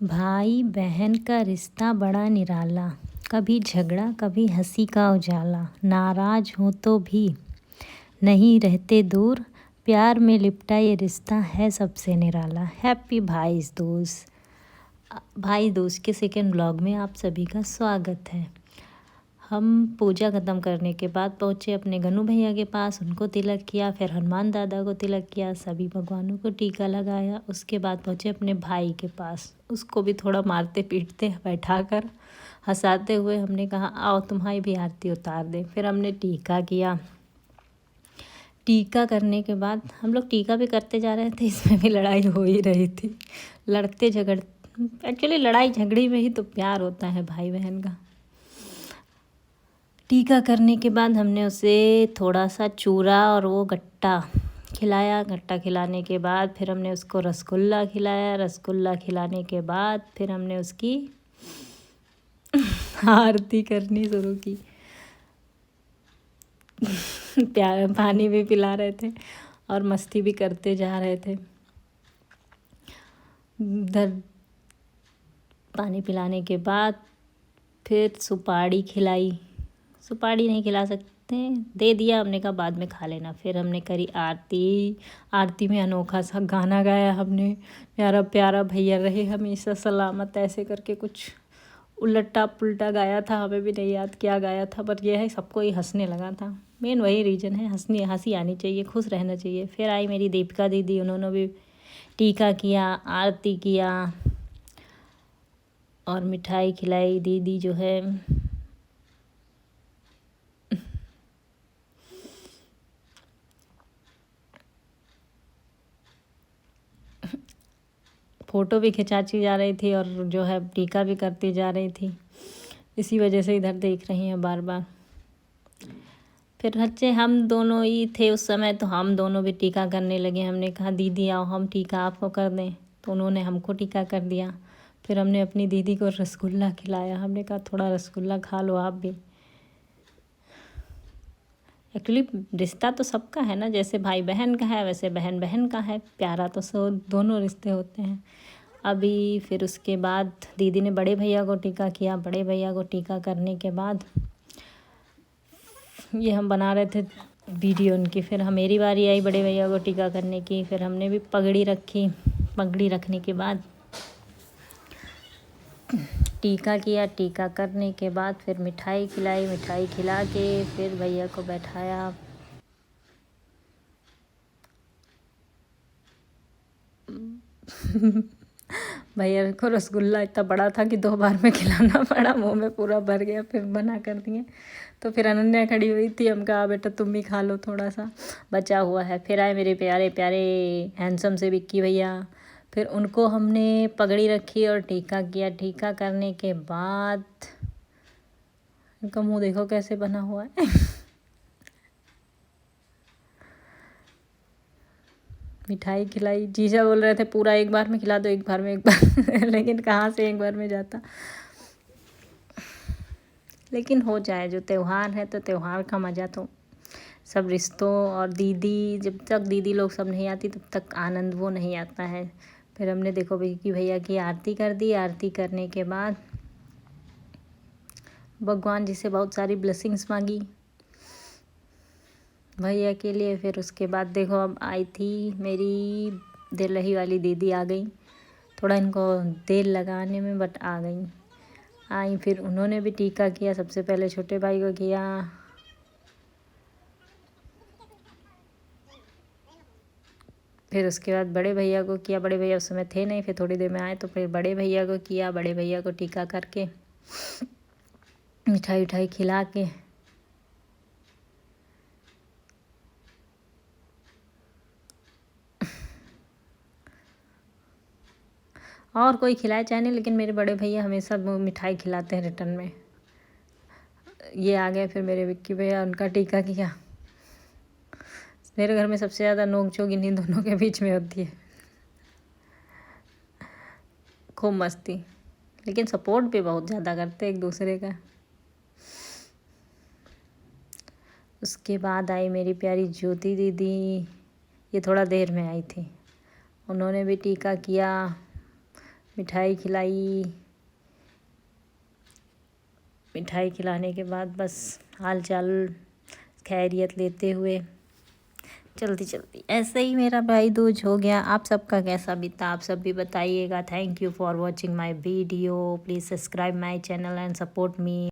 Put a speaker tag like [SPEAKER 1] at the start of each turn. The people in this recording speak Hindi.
[SPEAKER 1] भाई बहन का रिश्ता बड़ा निराला, कभी झगड़ा कभी हंसी का उजाला। नाराज हो तो भी नहीं रहते दूर, प्यार में लिपटा ये रिश्ता है सबसे निराला। हैप्पी भाई दूज के सेकंड ब्लॉग में आप सभी का स्वागत है। हम पूजा ख़त्म करने के बाद पहुँचे अपने गनू भैया के पास, उनको तिलक किया, फिर हनुमान दादा को तिलक किया, सभी भगवानों को टीका लगाया। उसके बाद पहुँचे अपने भाई के पास, उसको भी थोड़ा मारते पीटते बैठाकर हंसाते हुए हमने कहा आओ तुम्हारी भी आरती उतार दें। फिर हमने टीका किया। टीका करने के बाद हम लोग टीका भी करते जा रहे थे, इसमें भी लड़ाई हो ही रही थी। एक्चुअली लड़ाई झगड़ी में ही तो प्यार होता है भाई बहन का। टीका करने के बाद हमने उसे थोड़ा सा चूरा और वो गट्टा खिलाया। गट्टा खिलाने के बाद फिर हमने उसको रसगुल्ला खिलाया। रसगुल्ला खिलाने के बाद फिर हमने उसकी आरती करनी शुरू की। प्यार पानी भी पिला रहे थे और मस्ती भी करते जा रहे थे। इधर पानी पिलाने के बाद फिर सुपारी खिलाई। सुपारी नहीं खिला सकते, दे दिया, हमने कहा बाद में खा लेना। फिर हमने करी आरती। आरती में अनोखा सा गाना गाया हमने, प्यारा प्यारा भैया रहे हमेशा सलामत, ऐसे करके कुछ उल्टा पुल्टा गाया था, हमें भी नहीं याद क्या गाया था, पर यह है सबको ही हंसने लगा था। मेन वही रीज़न है, हंसी आनी चाहिए, खुश रहना चाहिए। फिर आई मेरी दीपिका दीदी, उन्होंने भी टीका किया, आरती किया और मिठाई खिलाई। दीदी जो है फ़ोटो भी खिंचाती जा रही थी और जो है टीका भी करती जा रही थी, इसी वजह से इधर देख रही हैं बार बार। फिर बच्चे हम दोनों ही थे उस समय, तो हम दोनों भी टीका करने लगे। हमने कहा दीदी आओ हम टीका आपको कर दें, तो उन्होंने हमको टीका कर दिया। फिर हमने अपनी दीदी को रसगुल्ला खिलाया। हमने कहा थोड़ा रसगुल्ला खा लो आप भी। एक्चुअली रिश्ता तो सबका है ना, जैसे भाई बहन का है वैसे बहन बहन का है। प्यारा तो दोनों रिश्ते होते हैं। अभी फिर उसके बाद दीदी ने बड़े भैया को टीका किया। बड़े भैया को टीका करने के बाद ये हम बना रहे थे वीडियो उनकी। फिर मेरी बारी आई बड़े भैया को टीका करने की। फिर हमने भी पगड़ी रखी। पगड़ी रखने के बाद टीका किया। टीका करने के बाद फिर मिठाई खिलाई। मिठाई खिला के फिर भैया को बैठाया। भैया को रसगुल्ला इतना बड़ा था कि 2 बार में खिलाना पड़ा, मुंह में पूरा भर गया। फिर मना कर दिए, तो फिर अनन्या खड़ी हुई थी, हम कहा बेटा तुम भी खा लो, थोड़ा सा बचा हुआ है। फिर आए मेरे प्यारे प्यारे हैंडसम से विक्की भैया। फिर उनको हमने पगड़ी रखी और टीका किया। टीका करने के बाद उनका मुँह देखो कैसे बना हुआ है। मिठाई खिलाई। जीजा बोल रहे थे पूरा एक बार में खिला दो, एक बार में, एक बार लेकिन कहाँ से एक बार में जाता। लेकिन हो जाए, जो त्यौहार है तो त्यौहार का मज़ा तो सब रिश्तों और दीदी, जब तक दीदी लोग सब नहीं आती तब तक आनंद वो नहीं आता है। फिर हमने देखो विक्की भैया की आरती कर दी। आरती करने के बाद भगवान जी से बहुत सारी ब्लेसिंग्स मांगी भैया के लिए। फिर उसके बाद देखो अब आई थी मेरी दिल्लही वाली दीदी, आ गई। थोड़ा इनको देर लगाने में बट आ गई। आई फिर उन्होंने भी टीका किया। सबसे पहले छोटे भाई को किया, फिर उसके बाद बड़े भैया को किया। बड़े भैया उस समय थे नहीं, फिर थोड़ी देर में आए तो फिर बड़े भैया को किया। बड़े भैया को टीका करके मिठाई उठाई खिला के और कोई खिलाए चाहे नहीं, लेकिन मेरे बड़े भैया हमेशा मिठाई खिलाते हैं रिटर्न में। ये आ गए फिर मेरे विक्की भैया, उनका टीका किया। मेरे घर में सबसे ज़्यादा नोक-झोंक इन्हीं दोनों के बीच में होती है, खूब मस्ती, लेकिन सपोर्ट भी बहुत ज़्यादा करते एक दूसरे का। उसके बाद आई मेरी प्यारी ज्योति दीदी, ये थोड़ा देर में आई थी। उन्होंने भी टीका किया। मिठाई खिलाई। मिठाई खिलाने के बाद बस हाल चाल खैरियत लेते हुए चलती चलती ऐसे ही मेरा भाई दूज हो गया। आप सबका कैसा बीता आप सब भी बताइएगा। Thank you for watching my video. Please subscribe my channel and support me.